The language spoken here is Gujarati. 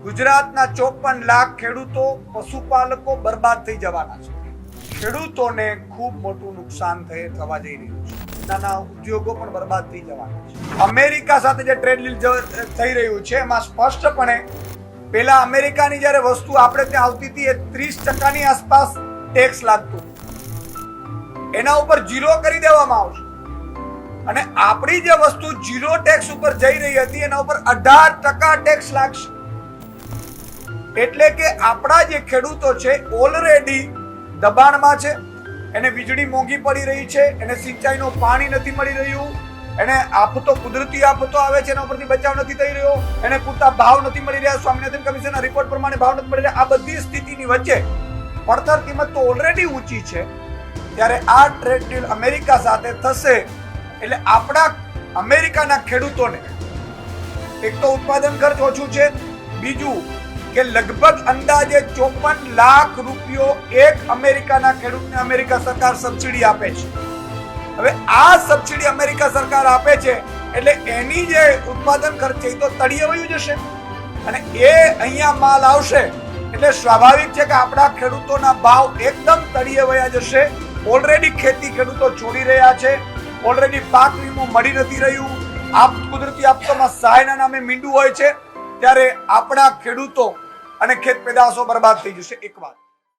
ગુજરાતના 54 લાખ ખેડૂતો પશુપાલકો બરબાદ થઈ જવાના છે. ખેડૂતોને ખૂબ મોટું નુકસાન થવા જઈ રહ્યું છે. નાના ઉદ્યોગો પણ બરબાદ થઈ જવાના છે. અમેરિકા સાથે જે ટ્રેડ ડીલ થઈ રહ્યું છે એમાં સ્પષ્ટપણે પેલા અમેરિકાની જ્યારે વસ્તુ આપણે ત્યાં આવતી હતી એ 30% આસપાસ ટેક્સ લાગતું, એના ઉપર 0 કરી દેવામાં આવશે. અને આપણી જે વસ્તુ 0 ટેક્સ ઉપર જઈ રહી હતી એના ઉપર 18% ટેક્સ લાગશે. એટલે કે આપણા જે ખેડૂતો છે ઓલરેડી દબાણમાં છે. એને વીજળી મોંઘી પડી રહી છે, એને સિંચાઈનું પાણી નથી મળી રહ્યું, એને આફતો, કુદરતી આફતો આવે છે એના ઉપરથી બચાવ નથી થઈ રહ્યો, એને પૂરતા ભાવ નથી મળી રહ્યા, સ્વામિનાથન કમિશનના રિપોર્ટ પ્રમાણે ભાવ નથી મળી રહ્યા. આ બધી સ્થિતિની વચ્ચે પડતર કિંમત તો ઓલરેડી ઊંચી છે, ત્યારે આ ટ્રેડ ડીલ અમેરિકા સાથે થશે એટલે આપણા અમેરિકાના ખેડૂતોને એક તો ઉત્પાદન ખર્ચ ઓછું છે, બીજું કે લગભગ અંદાજે 54 લાખ રૂપિયો એક અમેરિકાના ખેડૂતને અમેરિકા સરકાર સબસિડી આપે છે. હવે આ સબસિડી અમેરિકા સરકાર આપે છે એટલે એની જે ઉત્પાદન ખર્ચ છે એ તો તળિયે વયું જશે અને એ અહીંયા માલ આવશે એટલે સ્વાભાવિક છે કે આપણા ખેડૂતોના ભાવ એકદમ તળિયે વયા જશે. ઓલરેડી ખેતી ખેડૂતો છોડી રહ્યા છે, ઓલરેડી પાક વીમો મળી નથી રહ્યું, કુદરતી આફતોમાં સહાયના નામે મીંડું હોય છે, ત્યારે આપણા ખેડૂતો અને ખેત પેદાશો બરબાદ થઈ જશે. એક વાત